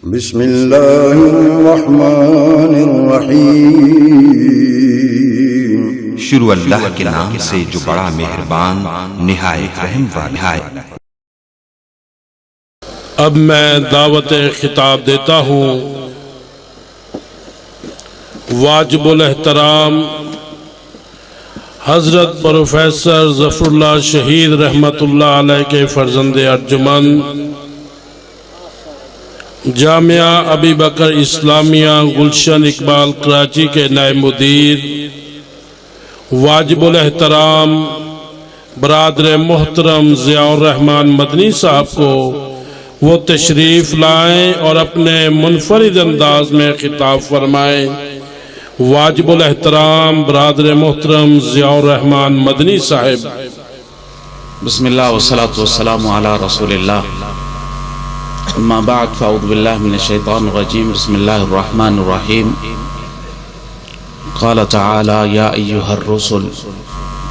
بسم اللہ الرحمن الرحیم۔ شروع اللہ کے نام سے جو بڑا مہربان نہایت رحم والا ہے۔ اب میں دعوت خطاب دیتا ہوں واجب الاحترام حضرت پروفیسر ظفر اللہ شہید رحمت اللہ علیہ کے فرزند ارجمند، جامعہ ابی بکر اسلامیہ گلشن اقبال کراچی کے نائب مدیر واجب الاحترام برادر محترم ضیاء الرحمن مدنی صاحب کو وہ تشریف لائیں اور اپنے منفرد انداز میں خطاب فرمائیں۔ واجب الاحترام برادر محترم ضیاء الرحمن مدنی صاحب۔ بسم اللہ والصلاة والسلام علی رسول اللہ، اما بعد فاعوذ باللہ من الشیطان الرجیم، بسم اللہ الرحمن الرحیم۔ قال تعالی یا ایہا الرسل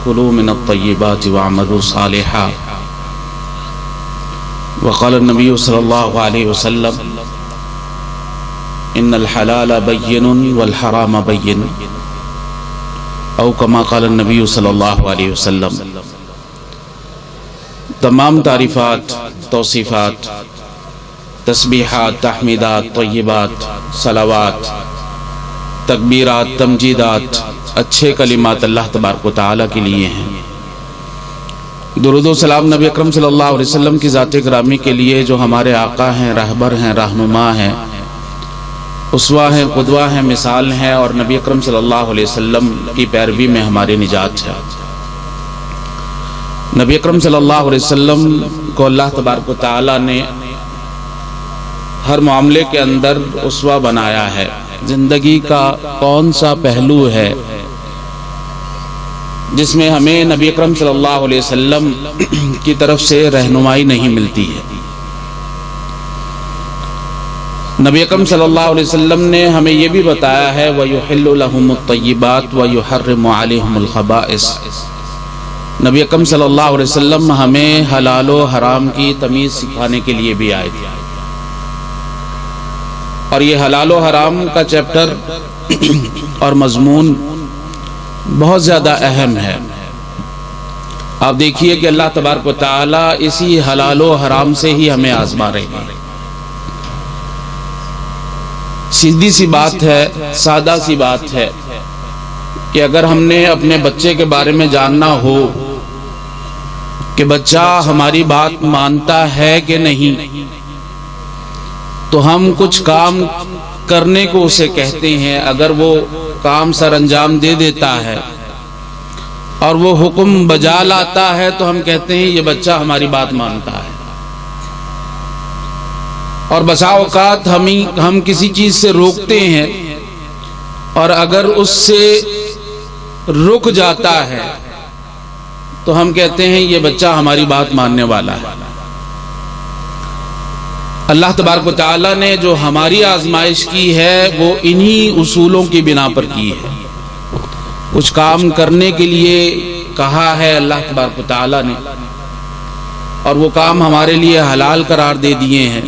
کلوا من الطیبات واعملوا صالحا، وقال النبی صلی اللہ علیہ وسلم ان الحلال بین والحرام بین، او کما قال النبی صلی اللہ علیہ وسلم۔ تمام تعریفات، توصیفات، تسبیحات، تحمیدات، طیبات، صلوات، تکبیرات، تمجیدات، اچھے کلمات اللہ تبارک و تعالیٰ کے لیے ہیں۔ درود و سلام نبی اکرم صلی اللہ علیہ وسلم کی ذات گرامی کے لیے جو ہمارے آقا ہیں، رہبر ہیں، رہنما ہیں، اسوہ ہیں، قدوہ ہیں، مثال ہیں، اور نبی اکرم صلی اللہ علیہ وسلم کی پیروی میں ہماری نجات ہے۔ نبی اکرم صلی اللہ علیہ وسلم کو اللہ تبارک و تعالیٰ نے ہر معاملے کے اندر اسوہ بنایا ہے۔ زندگی کا کون سا پہلو ہے جس میں ہمیں نبی اکرم صلی اللہ علیہ وسلم کی طرف سے رہنمائی نہیں ملتی ہے؟ نبی اکرم صلی اللہ علیہ وسلم نے ہمیں یہ بھی بتایا ہے وَيُحِلُّ لَهُمُ الطَّيِّبَاتِ وَيُحَرِّمُ عَلَيْهُمُ الْخَبَائِثَ۔ نبی اکرم صلی اللہ علیہ وسلم ہمیں حلال و حرام کی تمیز سکھانے کے لیے بھی آئے تھے، اور یہ حلال و حرام کا چیپٹر اور مضمون بہت زیادہ اہم ہے۔ آپ دیکھیے کہ اللہ تبارک و تعالیٰ اسی حلال و حرام سے ہی ہمیں آزما رہے ہیں۔ سیدھی سی بات ہے، سادہ سی بات ہے کہ اگر ہم نے اپنے بچے کے بارے میں جاننا ہو کہ بچہ ہماری بات مانتا ہے کہ نہیں، تو ہم کچھ کام کرنے کو اسے کہتے ہیں۔ اگر وہ کام سر انجام دے دیتا ہے اور وہ حکم بجا لاتا ہے تو ہم کہتے ہیں یہ بچہ ہماری بات مانتا ہے۔ اور بسا اوقات ہم کسی چیز سے روکتے ہیں، اور اگر اس سے رک جاتا ہے تو ہم کہتے ہیں یہ بچہ ہماری بات ماننے والا ہے۔ اللہ تبارک و تعالیٰ نے جو ہماری آزمائش کی ہے وہ انہی اصولوں کی بنا پر کی ہے۔ کچھ کام کرنے کے لیے کہا ہے اللہ تبارک و تعالیٰ نے، اور وہ کام ہمارے لیے حلال قرار دے دیے ہیں،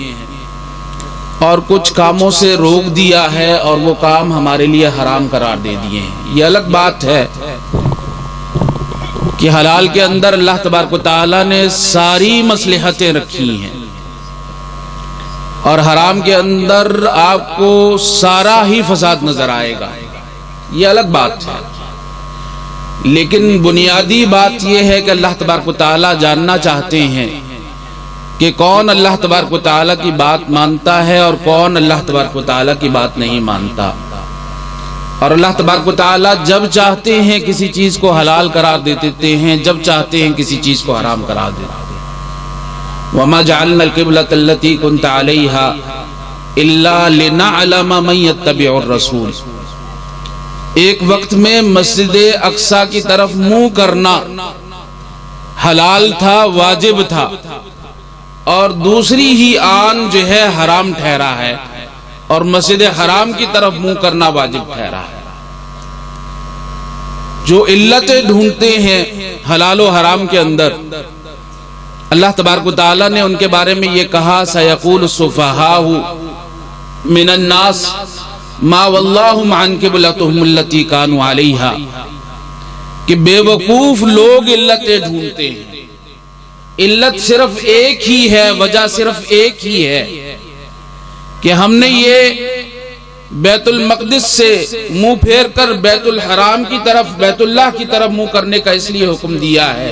اور کچھ کاموں سے روک دیا ہے اور وہ کام ہمارے لیے حرام قرار دے دیے ہیں۔ یہ الگ بات ہے کہ حلال کے اندر اللہ تبارک و تعالیٰ نے ساری مصلحتیں رکھی ہیں، اور حرام کے اندر آپ کو سارا ہی فساد نظر آئے گا۔ یہ الگ بات ہے، لیکن بنیادی بات یہ ہے کہ اللہ تبارک و تعالیٰ جاننا چاہتے ہیں کہ کون اللہ تبارک و تعالیٰ کی بات مانتا ہے اور کون اللہ تبارک و تعالیٰ کی بات نہیں مانتا۔ اور اللہ تبارک و تعالیٰ جب چاہتے ہیں کسی چیز کو حلال قرار دے دیتے ہیں، جب چاہتے ہیں کسی چیز کو حرام قرار دیتے ہیں۔ وَمَا جَعَلْنَا الْقِبْلَةَ الَّتِي كُنْتَ عَلَيْهَا إِلَّا لِنَعْلَمَ مَن يَتَّبِعُ الرَّسُولَ۔ ایک وقت میں مسجد اقصیٰ کی طرف منہ کرنا حلال تھا، واجب تھا، اور دوسری ہی آن جو ہے حرام ٹھہرا ہے، اور مسجد حرام کی طرف منہ کرنا واجب ٹھہرا ہے۔ جو علتیں ڈھونڈتے ہیں حلال و حرام کے اندر، اللہ تبارک و تعالیٰ نے ان کے بارے میں یہ کہا سَيَقُولُ السُّفَهَاءُ من الناس ما واللہم عن قبلتہم التی کانوا علیہا، کہ بے وقوف لوگ علتیں ڈھونڈتے ہیں. علت صرف ایک ہی ہے، وجہ صرف ایک ہی ہے کہ ہم نے یہ بیت المقدس سے منہ پھیر کر بیت الحرام کی طرف، بیت اللہ کی طرف منہ کرنے کا اس لیے حکم دیا ہے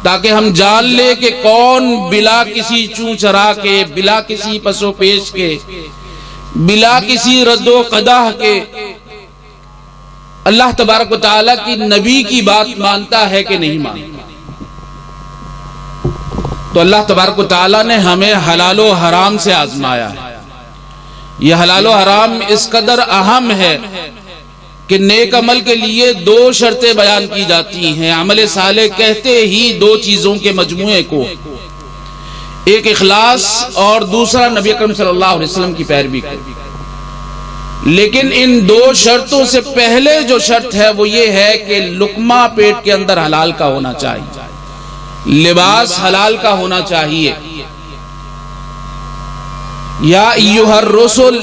تاکہ ہم جان لے کہ کون بلا کسی چوں چرا کے، بلا کسی پس و پیش کے، بلا کسی رد و قدح کے اللہ تبارک و تعالیٰ کی نبی کی بات مانتا ہے کہ نہیں مانتا. تو اللہ تبارک و تعالیٰ نے ہمیں حلال و حرام سے آزمایا ہے. یہ حلال و حرام اس قدر اہم ہے کہ نیک عمل کے لیے دو شرطیں بیان کی جاتی ہیں. عمل صالح کہتے ہی دو چیزوں کے مجموعے کو، ایک اخلاص اور دوسرا نبی اکرم صلی اللہ علیہ وسلم کی پیروی کو. لیکن ان دو شرطوں سے پہلے جو شرط ہے وہ یہ ہے کہ لقمہ پیٹ کے اندر حلال کا ہونا چاہیے، لباس حلال کا ہونا چاہیے. یا ایھا الرسل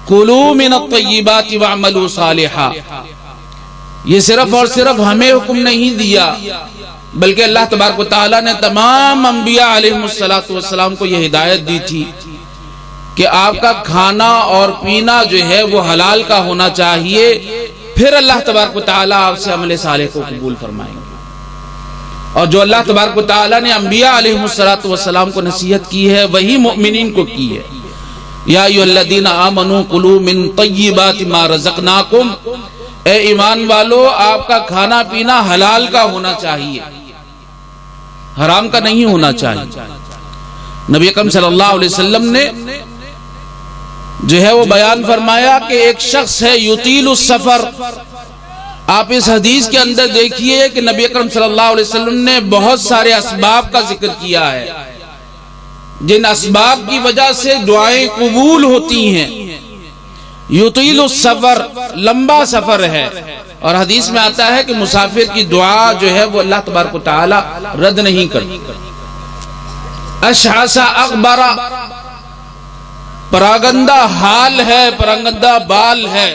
کلوا من الطیبات واعملوا صالحا، یہ صرف اور صرف ہمیں حکم نہیں دیا بلکہ اللہ تبارک و تعالیٰ نے تمام انبیاء علیہم السلام کو یہ ہدایت دی تھی کہ آپ کا کھانا اور پینا جو ہے وہ حلال کا ہونا چاہیے، پھر اللہ تبارک و تعالیٰ آپ سے عمل صالح کو قبول فرمائیں گے. اور جو اللہ تبارک و تعالیٰ نے انبیاء علیہم السلام کو نصیحت کی ہے وہی مؤمنین کو کی ہے. یا ایھا الذین آمنوا کلوا من طیبات ما رزقناکم، اے ایمان والو آپ کا کھانا پینا حلال کا ہونا چاہیے، حرام کا نہیں ہونا چاہیے. نبی اکرم صلی اللہ علیہ وسلم نے جو ہے وہ بیان فرمایا کہ ایک شخص ہے یطیل السفر. آپ اس حدیث کے اندر دیکھیے کہ نبی اکرم صلی اللہ علیہ وسلم نے بہت سارے اسباب کا ذکر کیا ہے جن اسباب کی وجہ سے دعائیں قبول ہوتی ہیں. یطیل السفر، لمبا سفر ہے، اور حدیث میں آتا ہے کہ مسافر کی دعا جو ہے وہ اللہ تبارک و تعالی رد نہیں کرتی. اشعث اغبر، پراگندہ حال ہے، پراگندہ بال ہے،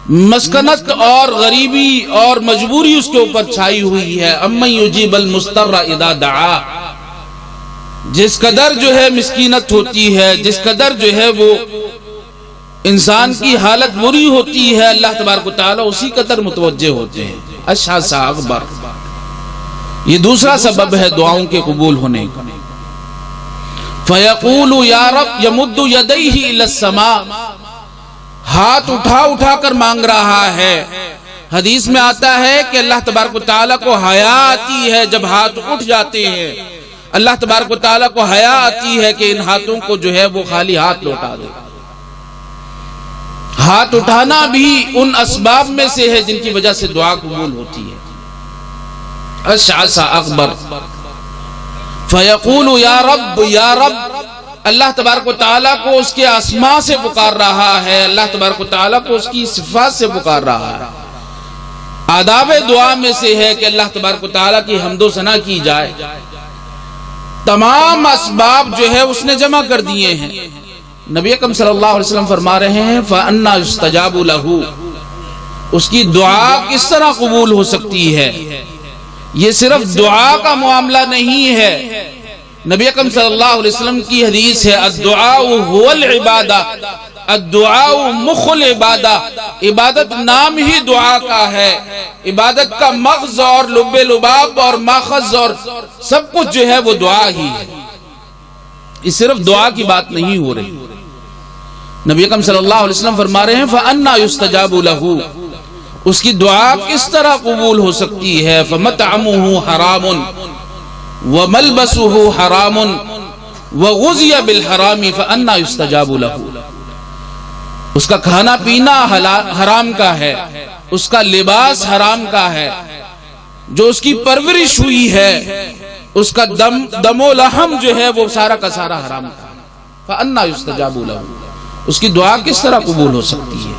مسکنت اور غریبی اور مجبوری اس کے اوپر چھائی ہوئی ہے. امن یجیب المضطر اذا دعا، جس قدر جو ہے مسکینت ہوتی ہے، جس قدر جو ہے وہ انسان کی حالت بری ہوتی ہے، اللہ تبارک و تعالیٰ اسی قدر متوجہ ہوتے ہیں. اشعث اغبر، یہ دوسرا سبب ہے دعاؤں کے قبول ہونے کا. فیقول یا رب، یمد یدیہ الی السماء، ہاتھ اٹھا اٹھا کر مانگ رہا ہے. حدیث میں آتا ہے کہ اللہ تبارک و تعالیٰ کو حیا آتی ہے جب ہاتھ اٹھ جاتے ہیں، اللہ تبارک و تعالیٰ کو حیا آتی ہے کہ ان ہاتھوں کو جو ہے وہ خالی ہاتھ لوٹا دے. ہاتھ اٹھانا بھی ان اسباب میں سے ہے جن کی وجہ سے دعا قبول ہوتی ہے. اشعث اغبر فیقول یا رب، یا رب، اللہ تبارک و تعالیٰ کو اس کے اسماء سے پکار رہا ہے، اللہ تبارک و تعالیٰ کو اس کی صفات سے پکار رہا ہے. آداب دعا میں سے ہے کہ اللہ تبارک و تعالیٰ کی حمد و ثنا کی جائے. تمام اسباب جو ہے اس نے جمع کر دیے ہیں. نبی اکرم صلی اللہ علیہ وسلم فرما رہے ہیں فَأَنَّا يُسْتَجَابُ لَهُ، اس کی دعا کس طرح قبول ہو سکتی ہے. یہ صرف دعا کا معاملہ نہیں ہے. نبی اکرم صلی اللہ علیہ وسلم کی حدیث ہے الدعاء هو العبادہ، الدعاء مخ العبادہ، عبادت نام ہی دعا کا ہے. عبادت کا مغز اور لب لباب اور ماخذ اور سب کچھ جو ہے وہ دعا ہی ہے. یہ صرف دعا کی بات نہیں ہو رہی. نبی اکرم صلی اللہ علیہ وسلم فرما رہے ہیں فَأَنَّا يُسْتَجَابُ لَهُ، اس کی دعا کس طرح قبول ہو سکتی ہے. فَمَطْعَمُهُ حَرَامٌ وَمَلْبَسُهُ حَرَامٌ وَغُذِيَ بِالْحَرَامِ فَأَنَّا يُسْتَجَابُ لَهُ، اس کا کھانا پینا حرام کا ہے، اس کا لباس حرام کا ہے، جو اس کی پرورش ہوئی ہے اس کا دم و لحم جو ہے وہ سارا کا سارا حرام کا ہے. فَأَنَّا يُسْتَجَابُ لَهُ، اس کی دعا کس طرح قبول ہو سکتی ہے.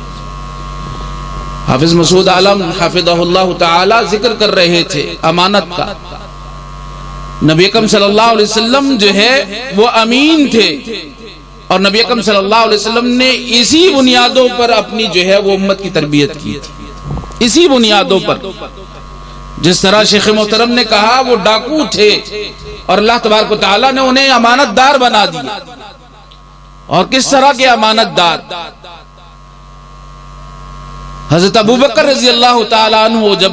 حافظ مسعود عالم حفظہ اللہ تعالی ذکر کر رہے تھے امانت کا نبی اکرم صلی اللہ علیہ وسلم جو ہے وہ امین تھے، اور نبی اکرم صلی اللہ علیہ وسلم نے اسی بنیادوں پر اپنی جو ہے وہ امت کی تربیت کی تھی، اسی بنیادوں پر. جس طرح شیخ محترم نے کہا وہ ڈاکو تھے اور اللہ تبارک و تعالیٰ نے انہیں امانت دار بنا دیا. اور کس طرح کے امانت دار؟ حضرت ابوبکر رضی اللہ تعالیٰ عنہ جب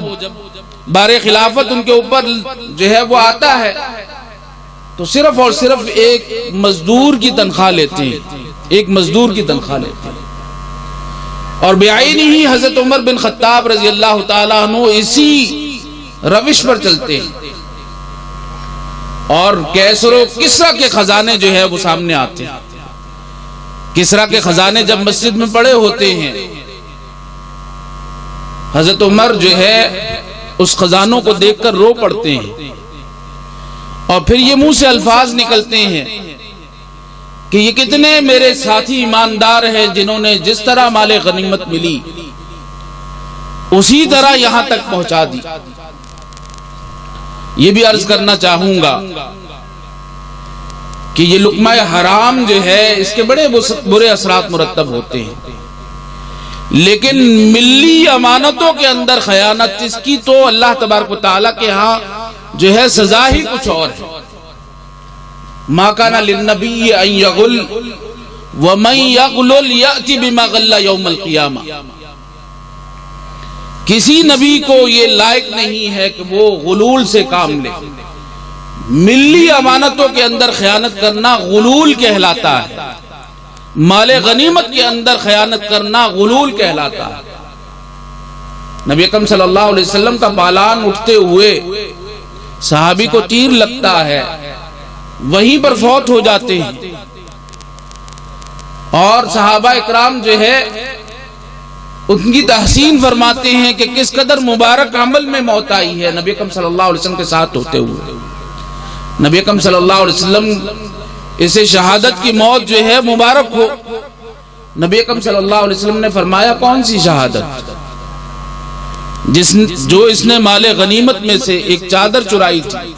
بار خلافت ان کے اوپر جو ہے وہ آتا ہے تو صرف اور صرف ایک مزدور کی تنخواہ لیتے ہیں، ایک مزدور کی تنخواہ لیتے ہیں. اور بعینی ہی حضرت عمر بن خطاب رضی اللہ تعالیٰ عنہ اسی روش پر چلتے ہیں، اور کیسر و کسرا کے خزانے جو ہے وہ سامنے آتے ہیں. کسرا کے خزانے جب مسجد میں پڑے ہوتے ہیں، حضرت عمر جو ہے اس خزانوں کو دیکھ کر رو پڑتے ہیں، اور پھر یہ منہ سے الفاظ نکلتے ہیں کہ یہ کتنے میرے ساتھی ایماندار ہیں جنہوں نے جس طرح مال غنیمت ملی اسی طرح یہاں تک پہنچا دی. یہ بھی عرض کرنا چاہوں گا کہ یہ لقمہ حرام جو ہے اس کے بڑے برے اثرات مرتب ہوتے ہیں، لیکن ملی امانتوں کے اندر خیانت، اس کی تو اللہ تبارک و تعالیٰ کے ہاں جو ہے سزا ہی کچھ اور ہے. ما کان للنبی ان یغل ومن یغلل یأتی بما غل یوم القیامہ. کسی نبی کو یہ لائق نہیں ہے کہ وہ غلول سے کام لے. ملی امانتوں کے اندر خیانت کرنا غلول کہلاتا ہے، مال غنیمت کے اندر خیانت کرنا غلول کہلاتا ہے. نبی اکرم صلی اللہ علیہ وسلم کا پالان اٹھتے ہوئے صحابی کو تیر لگتا ہے، وہیں پر فوت ہو جاتے ہیں، اور صحابہ اکرام جو ہے ان کی تحسین فرماتے ہیں کہ کس قدر مبارک عمل میں موت آئی ہے نبی اکرم صلی اللہ علیہ وسلم کے ساتھ ہوتے ہوئے. نبی اکرم صلی اللہ علیہ وسلم اسے شہادت کی موت جو ہے مبارک ہو. نبی اکرم صلی اللہ علیہ وسلم نے فرمایا کون سی شہادت؟ جو اس نے مال غنیمت میں سے ایک چادر چرائی تھی،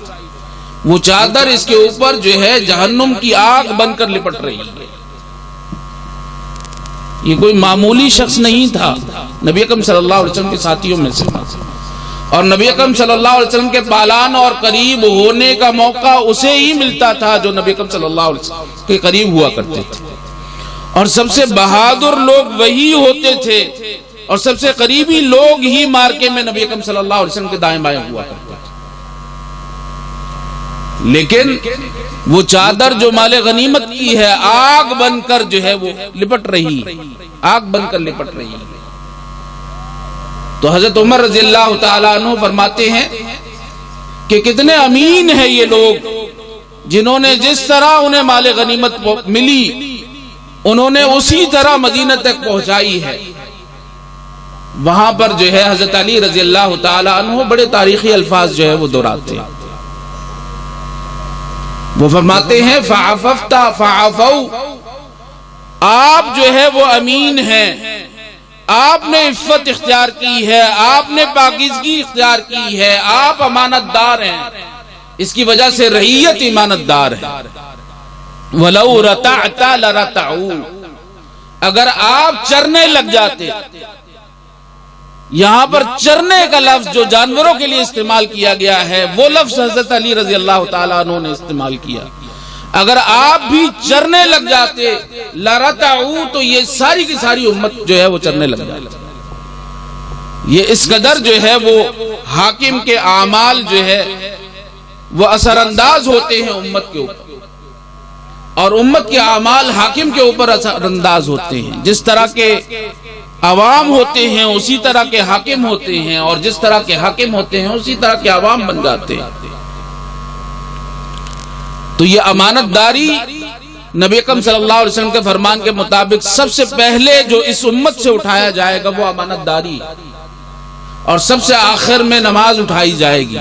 وہ چادر اس کے اوپر جو ہے جہنم کی آگ بن کر لپٹ رہی ہے. یہ کوئی معمولی شخص نہیں تھا، نبی اکرم صلی اللہ علیہ وسلم کے ساتھیوں میں سے، اور نبی اکرم صلی اللہ علیہ وسلم کے پالان اور قریب ہونے کا موقع اسے ہی ملتا تھا جو نبی اکرم صلی اللہ علیہ وسلم کے قریب ہوا کرتے تھے. اور سب سے بہادر لوگ وہی ہوتے تھے، اور سب سے قریبی لوگ ہی مارکے میں نبی اکرم صلی اللہ علیہ وسلم کے دائیں بائیں ہوا کرتے تھے. لیکن وہ چادر جو مال غنیمت کی ہے آگ بن کر جو ہے وہ لپٹ رہی، آگ بن کر لپٹ رہی. تو حضرت عمر رضی اللہ تعالیٰ عنہ فرماتے ہیں کہ کتنے امین ہیں یہ لوگ جنہوں نے جس طرح انہیں مال غنیمت ملی انہوں نے اسی طرح مدینہ تک پہنچائی ہے. وہاں پر جو ہے حضرت علی رضی اللہ تعالیٰ عنہ بڑے تاریخی الفاظ جو ہے وہ دہراتے ہیں. وہ فرماتے ہیں فعففت فعفو، آپ جو ہے وہ امین ہیں، آپ نے عفت اختیار کی ہے، آپ نے پاکیزگی اختیار کی ہے، آپ امانت دار ہیں، اس کی وجہ سے رعیت امانت دار ہے. وَلَوْ رَتَعْتَ لَرَتَعُوا، اگر آپ چرنے لگ جاتے. یہاں پر چرنے کا لفظ جو جانوروں کے لیے استعمال کیا گیا ہے وہ لفظ حضرت علی رضی اللہ تعالیٰ عنہ نے استعمال کیا. اگر آپ بھی چرنے لگ جاتے لَرَتَعُوا، تو یہ ساری کی ساری امت جو ہے وہ چرنے لگ جاتی. یہ اس قدر جو ہے وہ حاکم کے اعمال جو ہے وہ اثر انداز ہوتے ہیں امت کے اوپر، اور امت کے اعمال حاکم کے اوپر اثر انداز ہوتے ہیں. جس طرح کے عوام ہوتے ہیں اسی طرح کے حاکم ہوتے ہیں، اور جس طرح کے حاکم ہوتے ہیں اسی طرح کے عوام بن جاتے ہیں. تو یہ امانت داری نبی اکرم صلی اللہ علیہ وسلم کے فرمان کے مطابق سب سے پہلے جو اس امت سے اٹھایا جائے گا وہ امانت داری، اور سب سے آخر میں نماز اٹھائی جائے گی.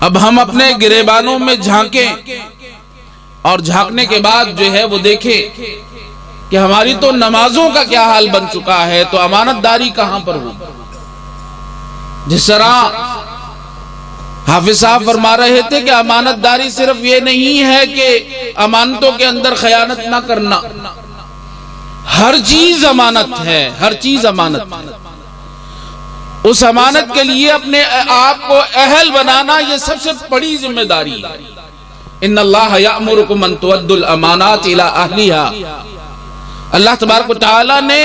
اب ہم اپنے گریبانوں میں جھانکیں اور جھانکنے کے بعد جو ہے وہ دیکھیں کہ ہماری تو نمازوں کا کیا حال بن چکا ہے، تو امانت داری کہاں پر ہوگی؟ جس طرح حافظ صاحب فرما رہے تھے کہ امانت داری صرف یہ نہیں ہے کہ امانتوں کے اندر خیانت نہ کرنا، ہر چیز امانت ہے، ہر چیز امانت ہے۔ اس امانت کے لیے اپنے آپ کو اہل بنانا یہ سب سے بڑی ذمہ داری ہے۔ ان اللہ یأمرکم ان تؤدوا الامانات الی اہلها، اللہ تبارک و تعالی نے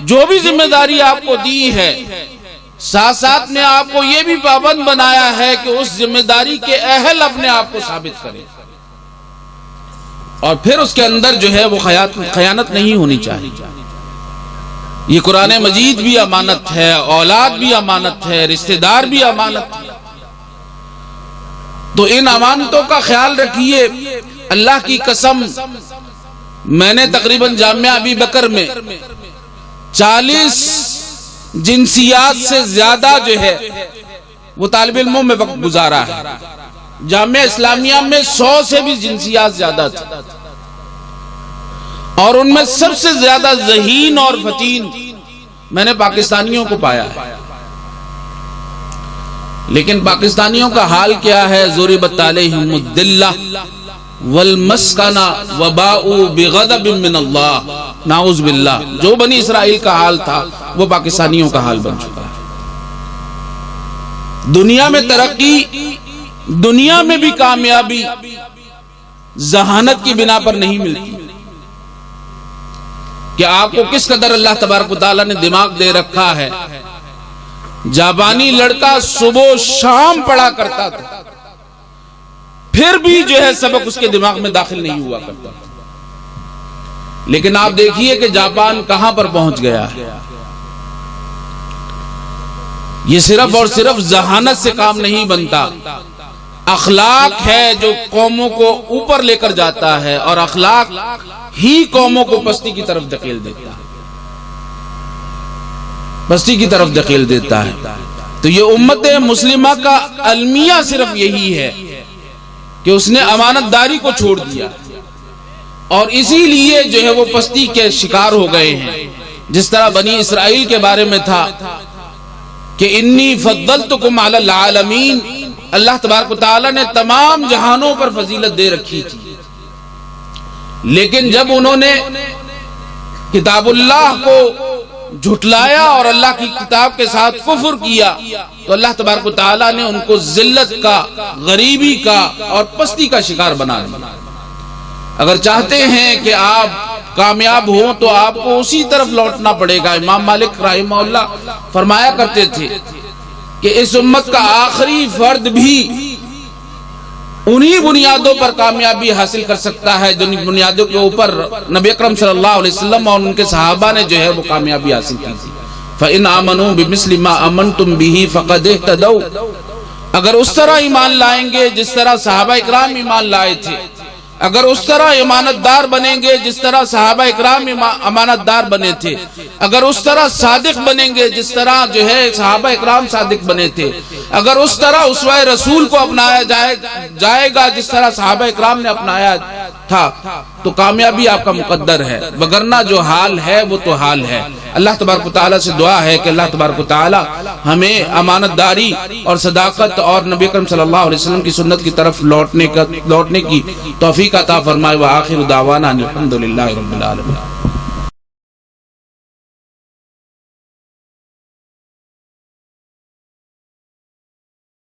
جو بھی ذمہ داری آپ کو دی ہے، ساتھ ساتھ نے آپ کو یہ بھی پابند بنایا ہے کہ اس ذمہ داری کے اہل اپنے آپ کو ثابت کریں، اور پھر اس کے اندر جو ہے وہ خیانت نہیں ہونی چاہیے۔ یہ قرآن مجید بھی امانت ہے، اولاد بھی امانت ہے، رشتہ دار بھی امانت ہے۔ تو ان امانتوں کا خیال رکھیے۔ اللہ کی قسم، میں نے تقریباً جامعہ ابی بکر میں 40 جنسیات سے زیادہ جو ہے وہ طالب علموں میں وقت گزارا ہے۔ جامعہ اسلامیہ میں 100 سے بھی جنسیات زیادہ تھی، اور ان میں سب سے زیادہ ذہین اور فتین میں نے پاکستانیوں کو پایا ہے۔ لیکن پاکستانیوں کا حال کیا ہے؟ ضربت علیہم الذلہ والمسکنہ وباؤوا بغضب من اللہ، نعوذ باللہ۔ جو بنی اسرائیل کا حال تھا وہ پاکستانیوں کا حال بن چکا ہے۔ دنیا میں ترقی، دنیا میں بھی کامیابی ذہانت کی بنا پر نہیں ملتی کہ آپ کو کس قدر اللہ تبارک و تعالیٰ نے دماغ دے رکھا ہے۔ جاپانی لڑکا صبح و شام پڑھا کرتا تھا، پھر بھی جو ہے سبق اس کے دماغ میں داخل نہیں ہوا کرتا، لیکن آپ دیکھیے کہ جاپان کہاں پر پہنچ گیا ہے۔ یہ صرف اور صرف ذہانت سے کام نہیں بنتا، اخلاق ہے جو قوموں کو اوپر لے کر جاتا ہے، اور اخلاق ہی قوموں کو پستی کی طرف دھکیل دیتا ہے، پستی کی طرف دھکیل دیتا ہے۔ تو یہ امت مسلمہ کا المیہ صرف یہی ہے کہ اس نے امانت داری کو چھوڑ دیا، اور اسی لیے جو ہے وہ پستی کے شکار ہو گئے ہیں۔ جس طرح بنی اسرائیل کے بارے میں تھا کہ انی فضلتکم علی العالمین، اللہ تبارک و تعالی نے تمام جہانوں پر فضیلت دے رکھی تھی، لیکن جب انہوں نے کتاب اللہ کو جھٹلایا اور اللہ کی کتاب کے ساتھ کفر کیا تو اللہ تبارک و تعالی نے ان کو ذلت کا، غریبی کا اور پستی کا شکار بنا دیا۔ اگر چاہتے ہیں کہ آپ کامیاب ہوں تو آپ کو اسی طرف لوٹنا پڑے گا۔ امام مالک رحمہ اللہ فرمایا کرتے تھے کہ اس امت کا آخری فرد بھی انہی بنیادوں پر کامیابی حاصل کر سکتا ہے جن بنیادوں کے اوپر نبی اکرم صلی اللہ علیہ وسلم اور ان کے صحابہ نے جو ہے وہ کامیابی حاصل کی تھی۔ فَإِنْ آمَنُوا بِمِثْلِ مَا آمَنْتُمْ بِهِ فَقَدْ اهْتَدَوْا، اگر اس طرح ایمان لائیں گے جس طرح صحابہ اکرام ایمان لائے تھے، اگر اس طرح امانت دار بنیں گے جس طرح صحابہ اکرام امانت دار بنے تھے، اگر اس طرح صادق بنیں گے جس طرح جو ہے صحابہ اکرام صادق بنے تھے، اگر اس طرح اسوہ رسول کو اپنایا جائے گا جس طرح صحابہ اکرام نے اپنایا تھا، تو کامیابی آپ کا مقدر ہے، وگرنہ جو حال ہے وہ تو حال ہے۔ اللہ تبارک و تعالیٰ سے دعا ہے کہ اللہ تبارک و تعالیٰ ہمیں امانت داری اور صداقت اور نبی اکرم صلی اللہ علیہ وسلم کی سنت کی طرف لوٹنے کی توفیق عطا فرمائے۔ وآخر دعوانا الحمدللہ رب العالمین۔